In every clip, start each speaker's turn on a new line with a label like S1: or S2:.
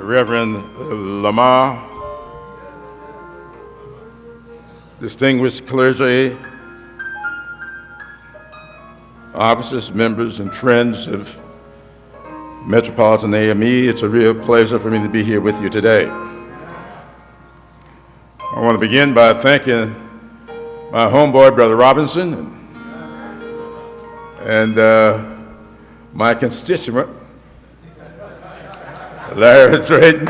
S1: Reverend Lamar, distinguished clergy, officers, members, and friends of Metropolitan AME, it's a real pleasure for me to be here with you today. I want to begin by thanking my homeboy, Brother Robinson, and my constituent, Larry Drayton,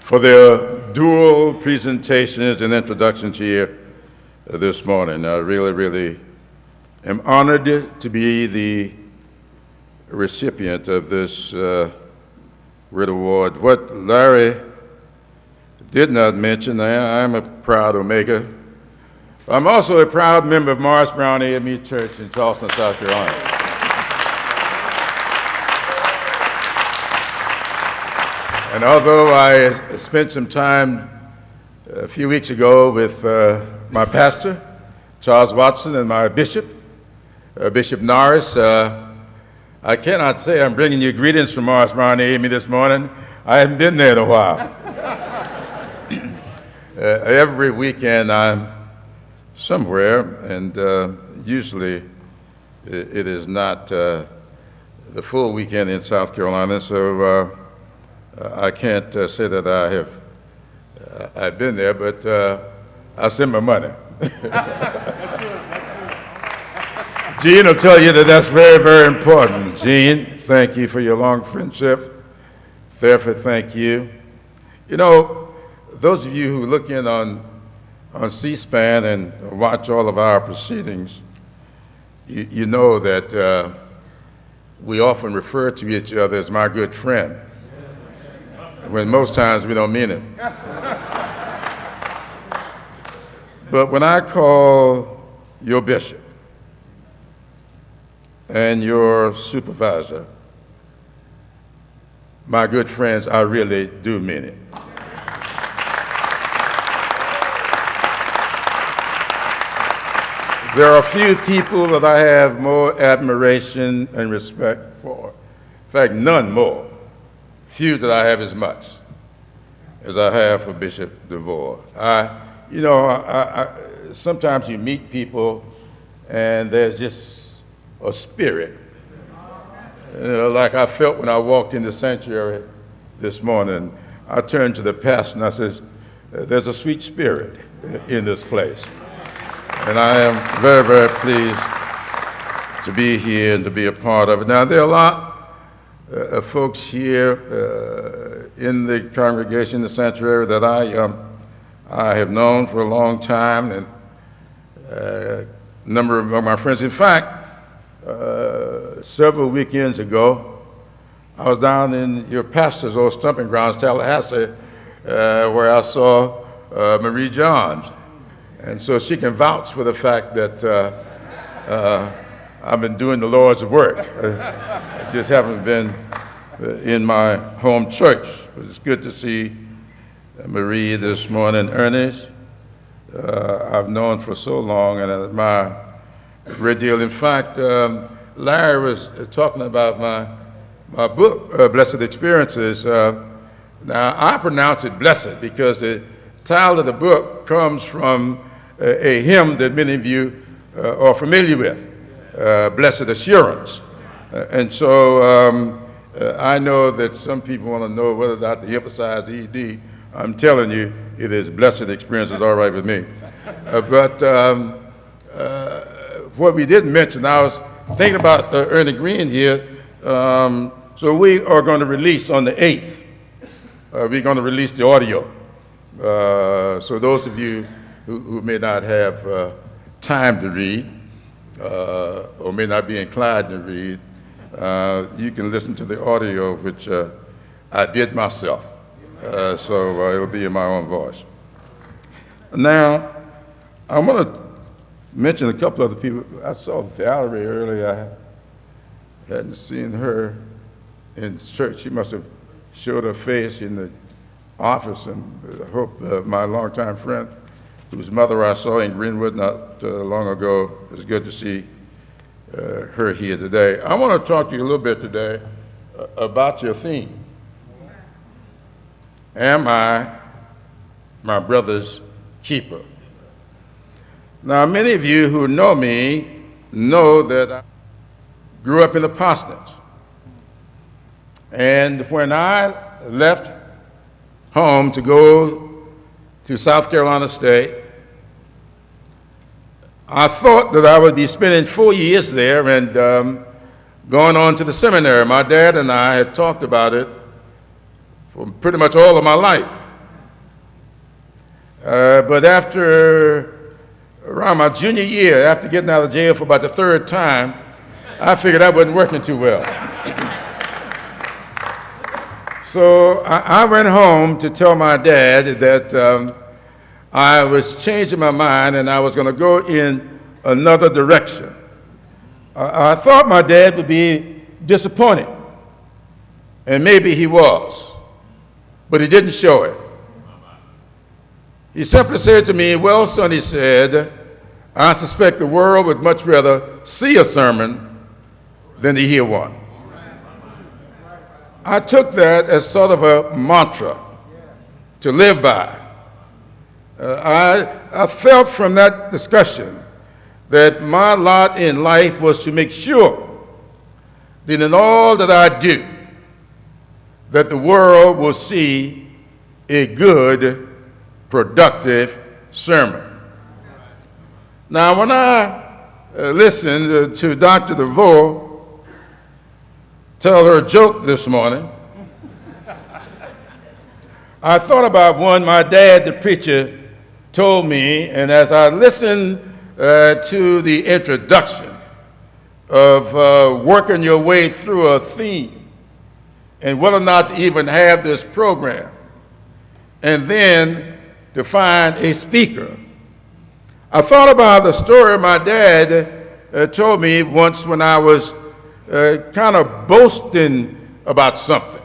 S1: for their dual presentations and introductions here this morning. I really am honored to be the recipient of this Writ Award. What Larry did not mention, I'm a proud Omega. I'm also a proud member of Morris Brown AME Church in Charleston, South Carolina. And although I spent some time a few weeks ago with my pastor, Charles Watson, and my bishop, Bishop Norris, I cannot say I'm bringing you greetings from Morris Brown AME this morning. I haven't been there in a while. Every weekend I'm somewhere, and usually it is not the full weekend in South Carolina, so I can't say that I've been there, but I send my money. Gene will tell you that that's very important. Gene, thank you for your long friendship. Therefore, thank you. You know, those of you who look in on C-SPAN and watch all of our proceedings, you know that we often refer to each other as my good friend, when most times we don't mean it. But when I call your bishop and your supervisor my good friends, I really do mean it. There are few people that I have more admiration and respect for. In fact, none more. Few that I have as much as I have for Bishop DeVore. Sometimes you meet people and there's just a spirit. Like I felt when I walked in the sanctuary this morning. I turned to the pastor and I said, there's a sweet spirit in this place. And I am very pleased to be here and to be a part of it. Now, there are a lot of folks here in the congregation, the sanctuary, that I have known for a long time, and a number of my friends. In fact, several weekends ago, I was down in your pastor's old stomping grounds, Tallahassee, where I saw Marie Johns. And so she can vouch for the fact that I've been doing the Lord's work. I just haven't been in my home church. But it's good to see Marie this morning. Ernest, I've known for so long and I admire a great deal. In fact, Larry was talking about my book, Blessed Experiences. Now, I pronounce it blessed because the title of the book comes from a hymn that many of you are familiar with, Blessed Assurance. And so I know that some people want to know whether or not to emphasize the ED. I'm telling you, it is Blessed Experiences, all right with me. But what we didn't mention, I was thinking about Ernie Green here. So we are going to release on the 8th. We're going to release the audio. So those of you who may not have time to read or may not be inclined to read, you can listen to the audio, which I did myself. So it'll be in my own voice. Now, I want to mention a couple other people. I saw Valerie earlier. I hadn't seen her in church. She must have showed her face in the office, and I hope my longtime friend, whose mother I saw in Greenwood not long ago, it's good to see her here today. I want to talk to you a little bit today about your theme. Am I my brother's keeper? Now, many of you who know me know that I grew up in the parsonage. And when I left home to go to South Carolina State, I thought that I would be spending 4 years there and going on to the seminary. My dad and I had talked about it for pretty much all of my life. But after around my junior year, after getting out of jail for about the third time, I figured I wasn't working too well. So I went home to tell my dad that I was changing my mind and I was going to go in another direction. I thought my dad would be disappointed, and maybe he was, but he didn't show it. He simply said to me, "Well, son," he said, "I suspect the world would much rather see a sermon than to hear one." I took that as sort of a mantra to live by. I felt from that discussion that my lot in life was to make sure that in all that I do, that the world will see a good, productive sermon. Now, when I listened to Dr. DeVoe tell her joke this morning, I thought about one my dad, the preacher, told me, and as I listened to the introduction of working your way through a theme and whether or not to even have this program, and then to find a speaker, I thought about the story my dad told me once when I was kind of boasting about something.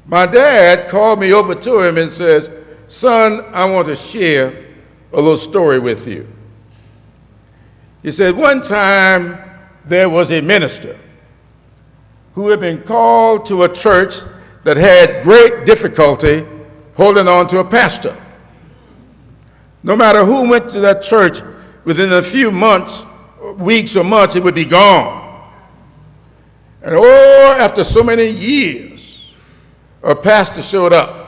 S1: My dad called me over to him and says, "Son, I want to share a little story with you." He said, "One time there was a minister who had been called to a church that had great difficulty holding on to a pastor. No matter who went to that church, within a few months, weeks or months, it would be gone. And after so many years, a pastor showed up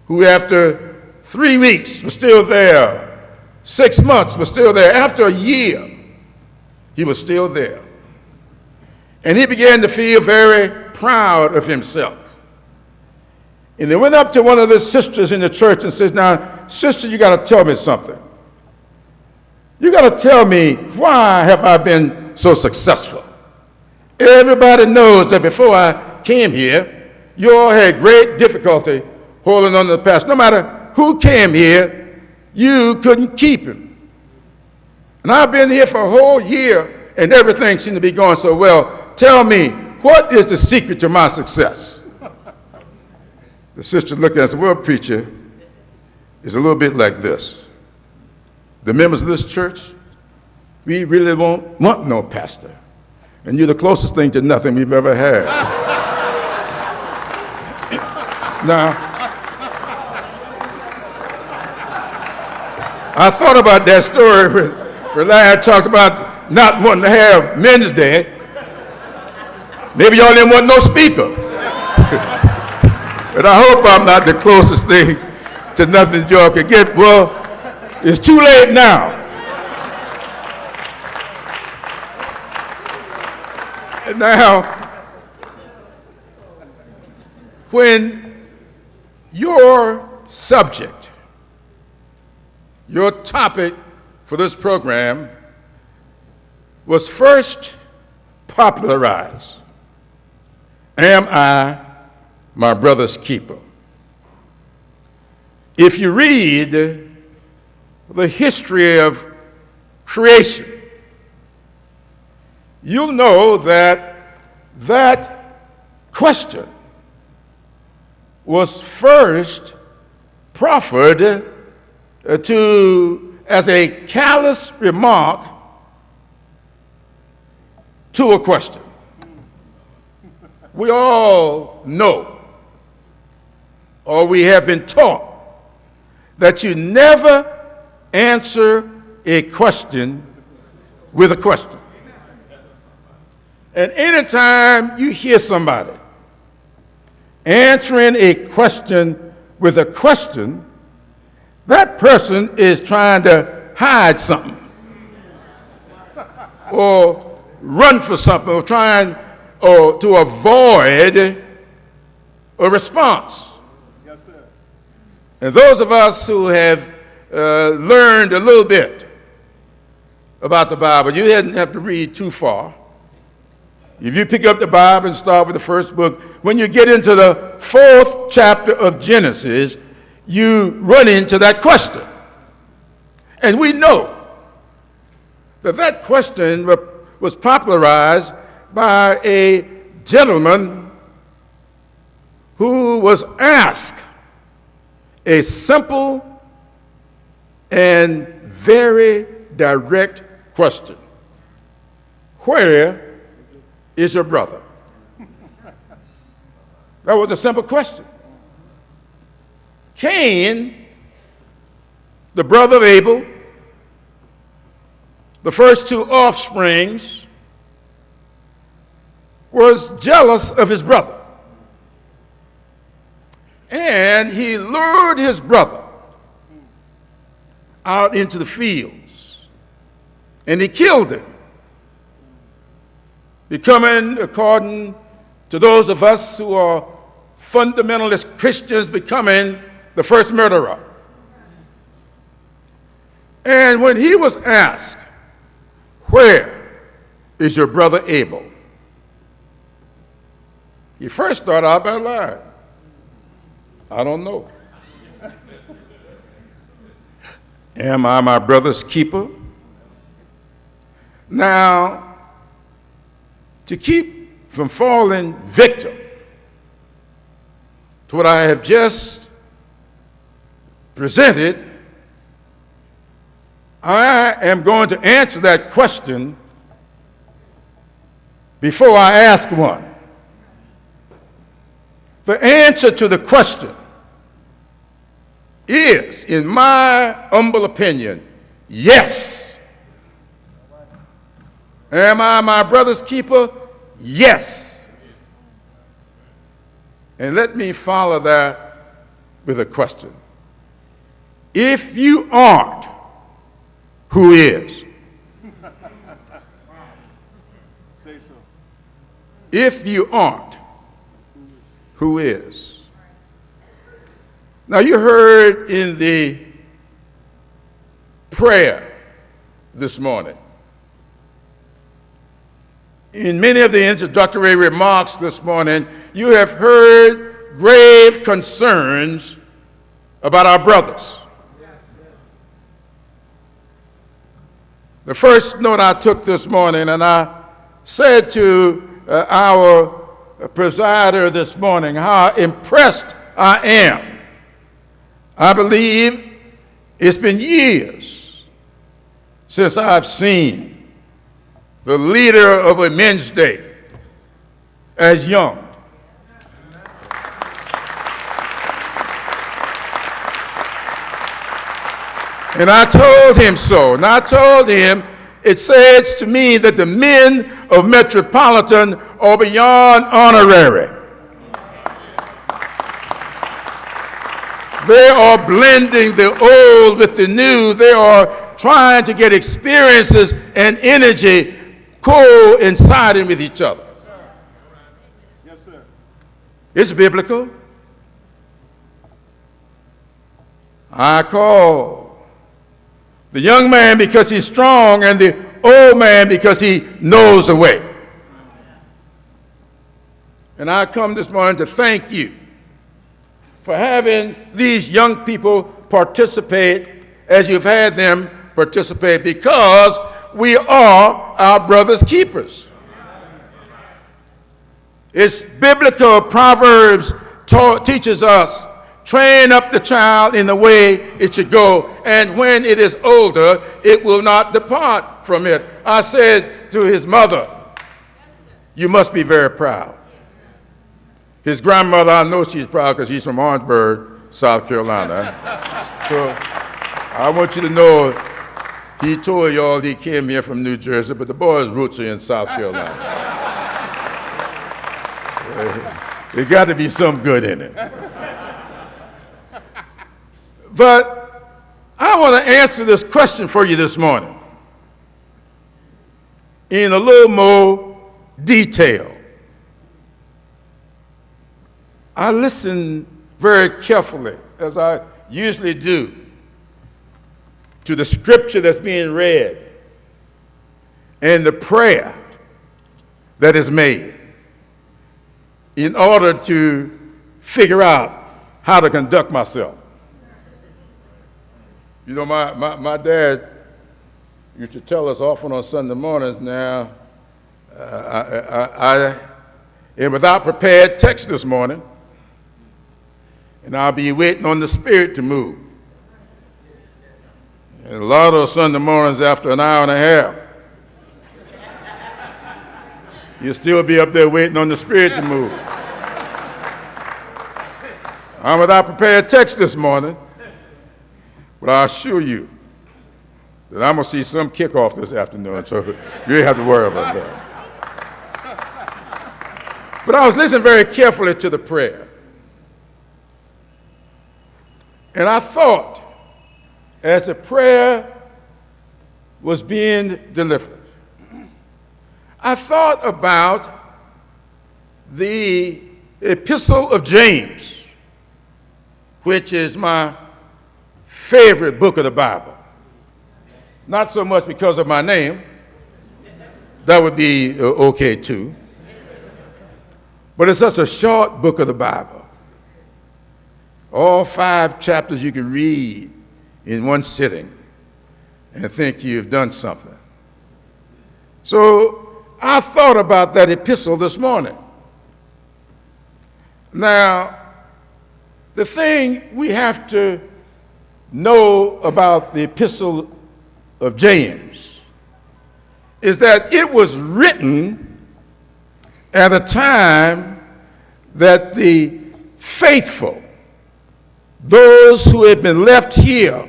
S1: who after 3 weeks was still there, 6 months was still there. After a year, he was still there. And he began to feel very proud of himself. And they went up to one of the sisters in the church and says, "Now, sister, you got to tell me something. You got to tell me, why have I been so successful? Everybody knows that before I came here, you all had great difficulty holding on to the pastor. No matter who came here, you couldn't keep him. And I've been here for a whole year, and everything seemed to be going so well. Tell me, what is the secret to my success?" The sister looked at us and said, "Well, preacher, it's a little bit like this. The members of this church, we really won't want no pastor. And you're the closest thing to nothing we've ever had." Now, I thought about that story where Larry talked about not wanting to have Men's Day. Maybe y'all didn't want no speaker. But I hope I'm not the closest thing to nothing y'all could get. Well, it's too late now. And now, when your subject, your topic for this program was first popularized, "Am I my brother's keeper?" If you read the history of creation, you'll know that that question was first proffered as a callous remark to a question. We all know, or we have been taught, that you never answer a question with a question. And anytime you hear somebody answering a question with a question, that person is trying to hide something or run for something or trying to avoid a response.
S2: Yes, sir.
S1: And those of us who have learned a little bit about the Bible, you didn't have to read too far. If you pick up the Bible and start with the first book, when you get into the 4th chapter of Genesis, you run into that question. And we know that that question was popularized by a gentleman who was asked a simple and very direct question. Where is your brother? That was a simple question. Cain, the brother of Abel, the first two offsprings, was jealous of his brother. And he lured his brother out into the fields, and he killed him, becoming, according to those of us who are fundamentalist Christians, becoming the first murderer. And when he was asked, where is your brother Abel? He first started out by lying. I don't know. Am I my brother's keeper? Now, to keep from falling victim to what I have just presented, I am going to answer that question before I ask one. The answer to the question is, in my humble opinion, yes. Am I my brother's keeper? Yes. And let me follow that with a question. If you aren't, who is?
S2: Say so.
S1: If you aren't, who is? Now, you heard in the prayer this morning, in many of the introductory remarks this morning, you have heard grave concerns about our brothers. The first note I took this morning, and I said to our presider this morning how impressed I am. I believe it's been years since I've seen the leader of a men's day as young. And I told him so, and I told him, it says to me that the men of Metropolitan are beyond honorary. They are blending the old with the new. They are trying to get experiences and energy coinciding with each other.
S2: Yes, sir. Yes, sir.
S1: It's biblical. I call the young man because he's strong and the old man because he knows the way. And I come this morning to thank you for having these young people participate as you've had them participate, because we are our brother's keepers. It's biblical. Proverbs teaches us, train up the child in the way it should go, and when it is older, it will not depart from it. I said to his mother, you must be very proud. His grandmother, I know she's proud because he's from Orangeburg, South Carolina. So I want you to know he told y'all he came here from New Jersey, but the boy's roots are in South Carolina. There got to be some good in it. But I want to answer this question for you this morning in a little more detail. I listened very carefully, as I usually do, to the scripture that's being read and the prayer that is made in order to figure out how to conduct myself. You know, my dad used to tell us often on Sunday mornings now, I am without prepared text this morning, and I'll be waiting on the Spirit to move. And a lot of Sunday mornings after an hour and a half, you'll still be up there waiting on the Spirit to move. I'm without prepared text this morning, but I assure you that I'm going to see some kickoff this afternoon, so you ain't have to worry about that. But I was listening very carefully to the prayer. And I thought, as the prayer was being delivered, I thought about the Epistle of James, which is my favorite book of the Bible. Not so much because of my name, that would be okay too, but it's such a short book of the Bible. All 5 chapters you can read in one sitting and think you've done something. So I thought about that epistle this morning. Now, the thing we have to know about the Epistle of James is that it was written at a time that the faithful, those who had been left here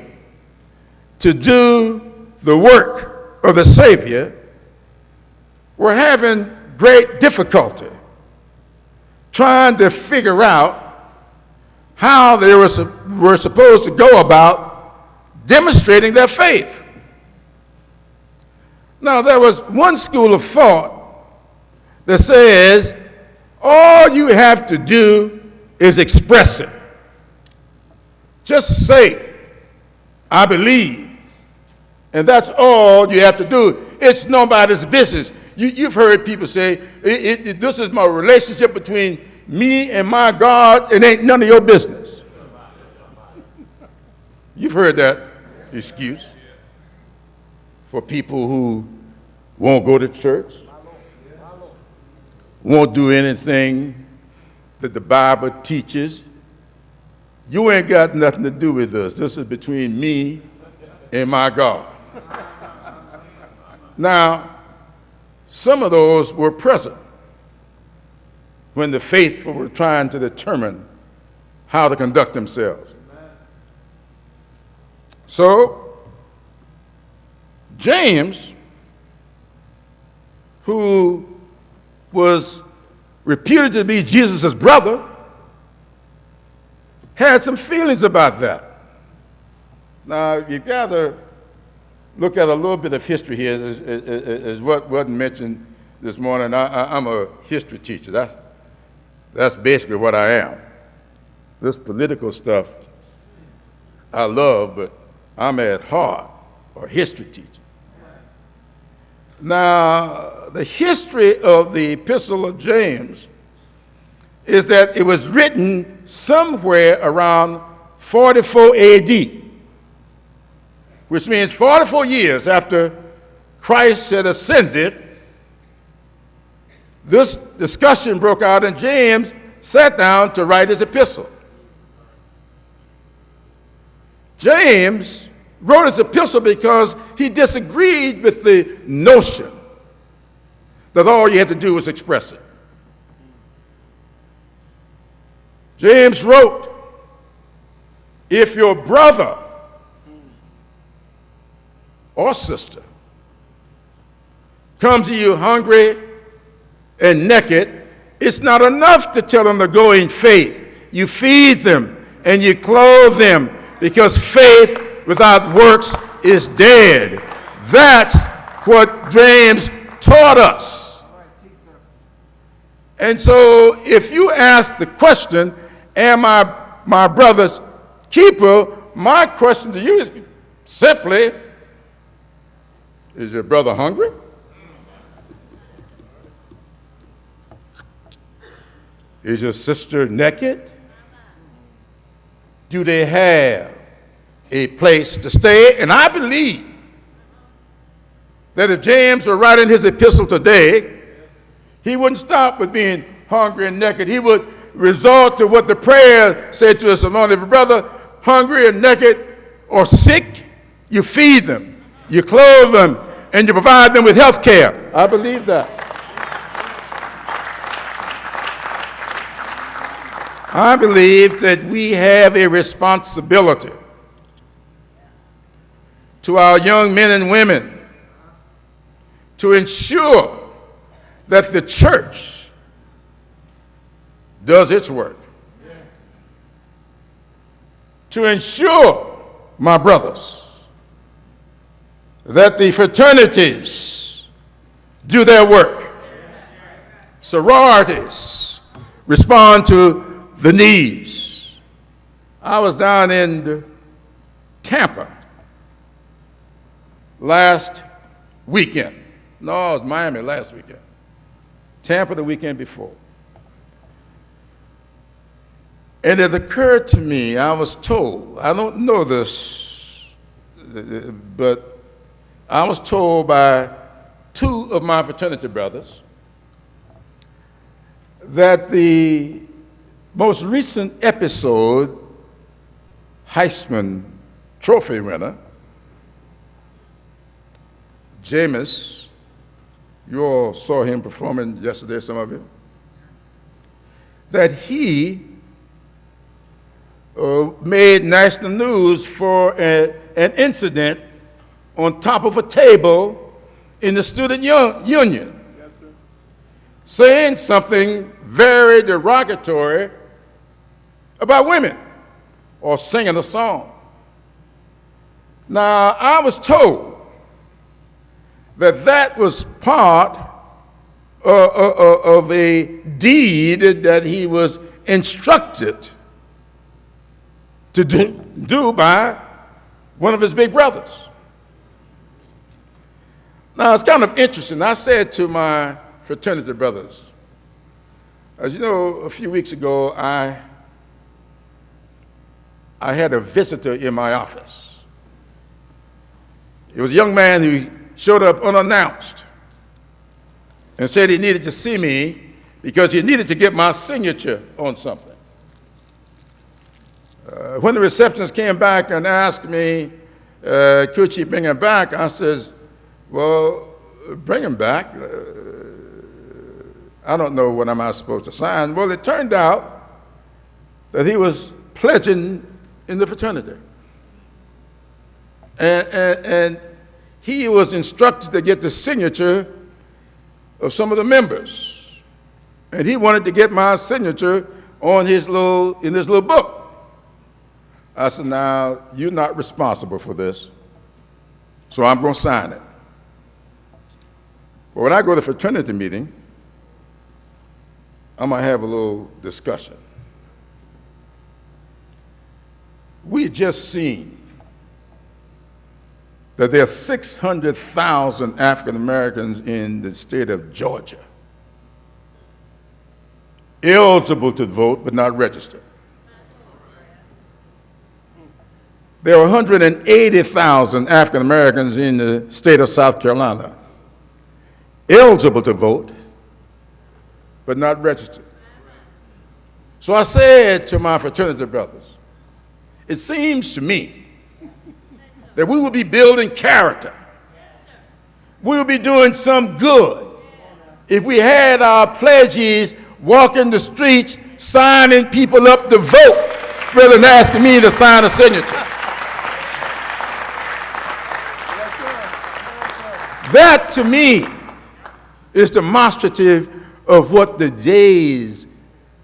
S1: to do the work of the Savior, were having great difficulty trying to figure out how they were supposed to go about demonstrating their faith. Now, there was one school of thought that says all you have to do is express it. Just say, I believe, and that's all you have to do. It's nobody's business. You've heard people say, this is my relationship between me and my God, it ain't none of your business. You've heard that excuse for people who won't go to church, won't do anything that the Bible teaches. You ain't got nothing to do with this. This is between me and my God. Now, some of those were present when the faithful were trying to determine how to conduct themselves. So, James, who was reputed to be Jesus' brother, had some feelings about that. Now, you've got to look at a little bit of history here, as what wasn't mentioned this morning. I'm a history teacher. That's basically what I am. This political stuff I love, but I'm at heart a history teacher. Now, the history of the Epistle of James is that it was written somewhere around 44 AD, which means 44 years after Christ had ascended. This discussion broke out, and James sat down to write his epistle. James wrote his epistle because he disagreed with the notion that all you had to do was express it. James wrote, if your brother or sister comes to you hungry and naked, it's not enough to tell them to go in faith. You feed them and you clothe them, because faith without works is dead. That's what James taught us. And so if you ask the question, am I my brother's keeper, my question to you is simply, is your brother hungry? Is your sister naked? Do they have a place to stay? And I believe that if James were writing his epistle today, he wouldn't stop with being hungry and naked. He would resort to what the prayer said to us alone. If a brother hungry and naked or sick, you feed them, you clothe them, and you provide them with health care. I believe that. I believe that we have a responsibility to our young men and women to ensure that the church does its work. To ensure, my brothers, that the fraternities do their work. Sororities respond to the needs. I was down in Tampa last weekend. No, it was Miami last weekend. Tampa the weekend before. And it occurred to me, I was told, I don't know this, but I was told by two of my fraternity brothers that the most recent episode Heisman Trophy winner, Jameis, you all saw him performing yesterday, some of you, that he made national news for an incident on top of a table in the student union, yes, saying something very derogatory about women or singing a song. Now, I was told that that was part of a deed that he was instructed to do by one of his big brothers. Now, it's kind of interesting. I said to my fraternity brothers, as you know, a few weeks ago, I had a visitor in my office. It was a young man who showed up unannounced and said he needed to see me because he needed to get my signature on something. When the receptionist came back and asked me, could she bring him back, I says, well, bring him back. I don't know what am I supposed to sign. Well, it turned out that he was pledging in the fraternity. And he was instructed to get the signature of some of the members. And he wanted to get my signature on in his little book. I said, now, you're not responsible for this, so I'm going to sign it. But when I go to the fraternity meeting, I'm going to have a little discussion. We just seen that there are 600,000 African Americans in the state of Georgia eligible to vote but not registered. There are 180,000 African Americans in the state of South Carolina eligible to vote but not registered. So I said to my fraternity brothers, it seems to me that we will be building character. We will be doing some good if we had our pledges walking the streets, signing people up to vote, rather than asking me to sign a signature. That, to me, is demonstrative of what the days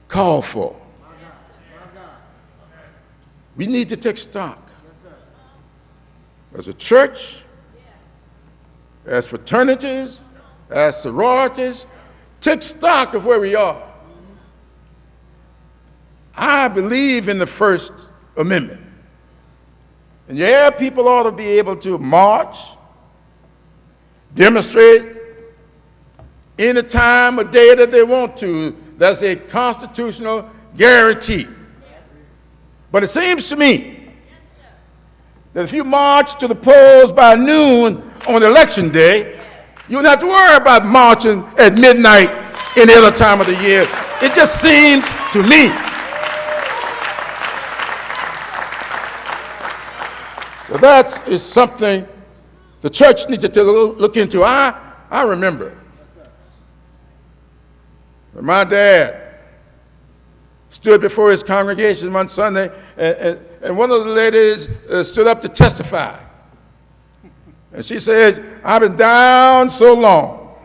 S1: call for. We need to take stock. As a church, as fraternities, as sororities, take stock of where we are. I believe in the First Amendment. And yeah, people ought to be able to march, demonstrate any time or day that they want to. That's a constitutional guarantee. But it seems to me that if you march to the polls by noon on election day, you don't have to worry about marching at midnight any other time of the year. It just seems to me. That is something the church needs to look into. I remember when my dad stood before his congregation one Sunday, and one of the ladies stood up to testify. And she said, I've been down so long,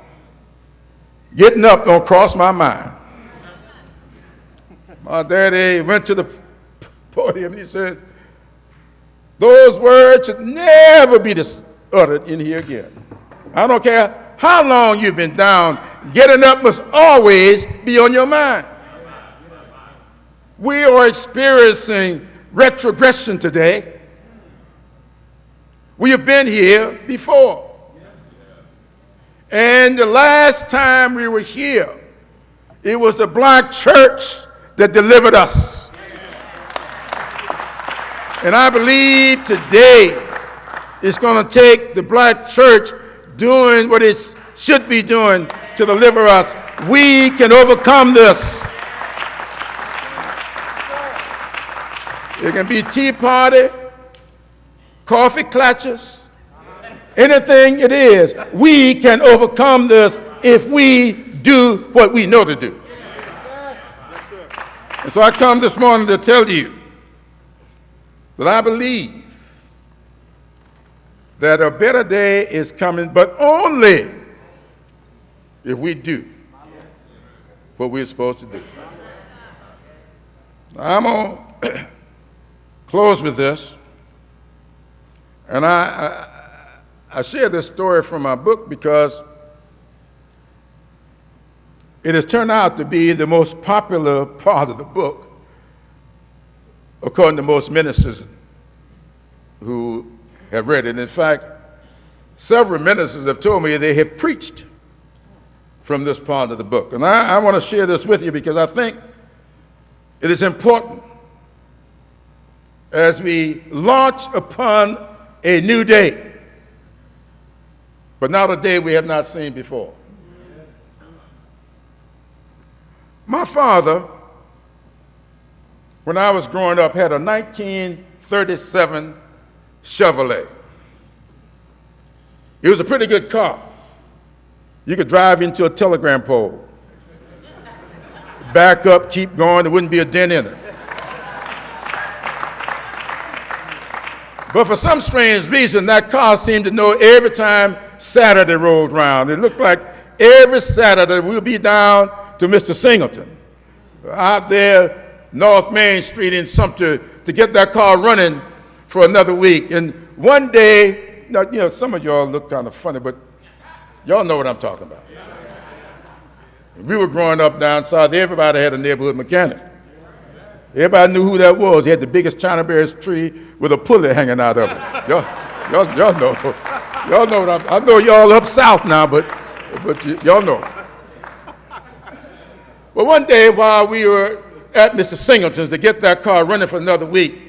S1: getting up don't cross my mind. My daddy went to the podium and he said, those words should never be uttered in here again. I don't care how long you've been down, getting up must always be on your mind. We are experiencing retrogression today. We have been here before. And the last time we were here, it was the black church that delivered us. And I believe today it's going to take the black church doing what it should be doing to deliver us. We can overcome this. It can be tea party, coffee clutches, anything it is. We can overcome this if we do what we know to do. And so I come this morning to tell you that I believe that a better day is coming, but only if we do what we're supposed to do. I'm going to close with this. And I share this story from my book because it has turned out to be the most popular part of the book, according to most ministers who have read it. In fact, several ministers have told me they have preached from this part of the book. And I want to share this with you because I think it is important as we launch upon a new day, but not a day we have not seen before. My father, when I was growing up, had a 1937 Chevrolet. It was a pretty good car. You could drive into a telegram pole, back up, keep going, there wouldn't be a dent in it. But for some strange reason, that car seemed to know every time Saturday rolled around. It looked like every Saturday we'll be down to Mr. Singleton, out there, North Main Street in Sumter, to get that car running for another week. And one day, now, you know, some of y'all look kind of funny, but y'all know what I'm talking about. We were growing up down south, everybody had a neighborhood mechanic. Everybody knew who that was. He had the biggest China Bears tree with a pulley hanging out of it. Y'all know. Y'all know what I know y'all up south now, but y'all know. Well, one day while we were at Mr. Singleton's to get that car running for another week,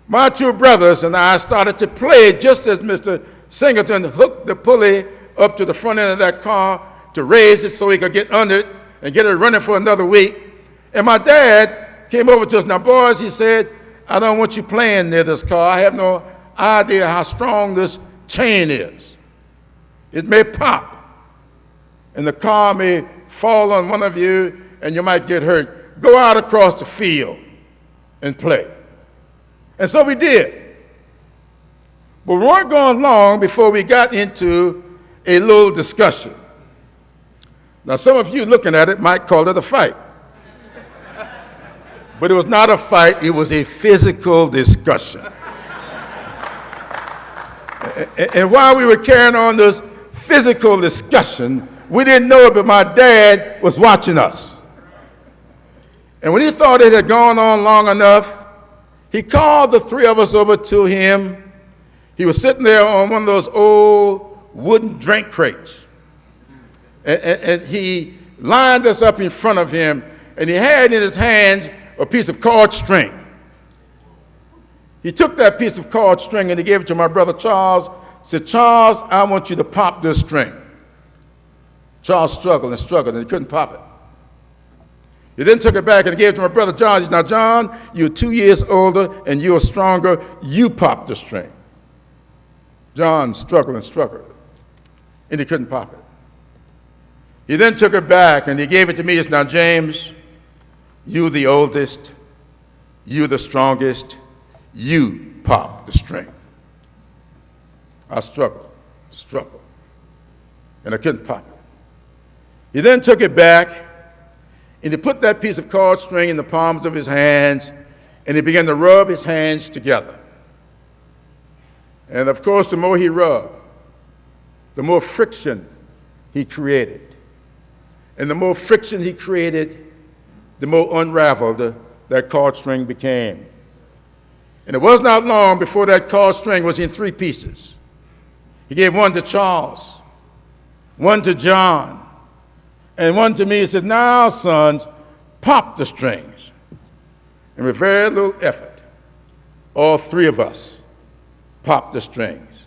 S1: my two brothers and I started to play just as Mr. Singleton hooked the pulley up to the front end of that car to raise it so he could get under it and get it running for another week. And my dad came over to us. Now, boys, he said, I don't want you playing near this car. I have no idea how strong this chain is. It may pop. and the car may fall on one of you and you might get hurt. Go out across the field and play. And so we did. But we weren't going long before we got into a little discussion. Now, some of you looking at it might call it a fight. But it was not a fight, it was a physical discussion. And while we were carrying on this physical discussion, we didn't know it, but my dad was watching us. And when he thought it had gone on long enough, he called the three of us over to him. He was sitting there on one of those old wooden drink crates. And he lined us up in front of him, and he had in his hands a piece of cord string. He took that piece of cord string and he gave it to my brother Charles. Said, Charles, I want you to pop this string. Charles struggled and struggled and he couldn't pop it. He then took it back and gave it to my brother John. He said, now John, you're 2 years older and you're stronger. You pop the string. John struggled and struggled and he couldn't pop it. He then took it back and he gave it to me. He said, now James, you the oldest, you the strongest, you pop the string. I struggled, and I couldn't pop it. He then took it back, and he put that piece of cord string in the palms of his hands, and he began to rub his hands together. And of course, the more he rubbed, the more friction he created. And the more friction he created, the more unraveled that cord string became. And it was not long before that cord string was in 3 pieces. He gave one to Charles, one to John, and one to me. He said, now, sons, pop the strings. And with very little effort, all 3 of us popped the strings.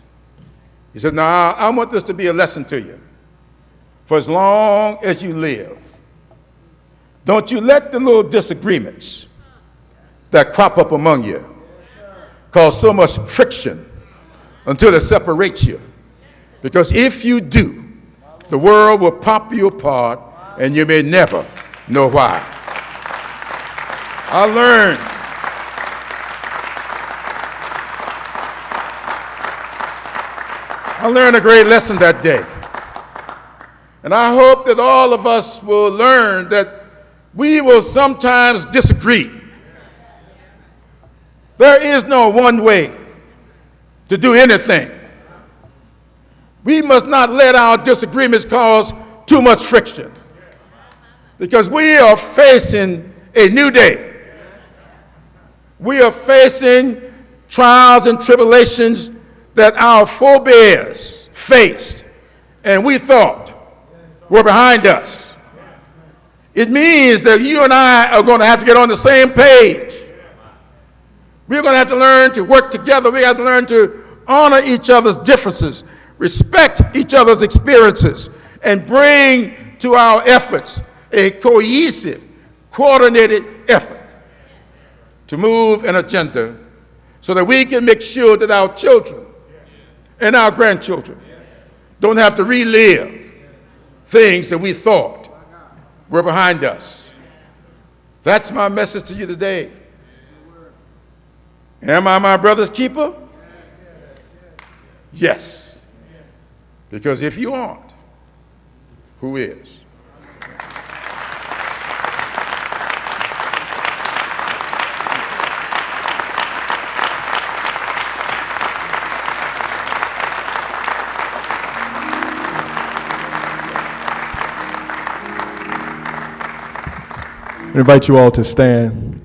S1: He said, now, I want this to be a lesson to you. For as long as you live, don't you let the little disagreements that crop up among you cause so much friction until it separates you. Because if you do, the world will pop you apart and you may never know why. I learned a great lesson that day. And I hope that all of us will learn that we will sometimes disagree. There is no one way to do anything. We must not let our disagreements cause too much friction, because we are facing a new day. We are facing trials and tribulations that our forebears faced and we thought were behind us. It means that you and I are going to have to get on the same page. We're going to have to learn to work together. We have to learn to honor each other's differences, respect each other's experiences, and bring to our efforts a cohesive, coordinated effort to move an agenda so that we can make sure that our children and our grandchildren don't have to relive things that we thought were behind us. That's my message to you today. Am I my brother's keeper? Yes. Because if you aren't, who is?
S3: I invite you all to stand.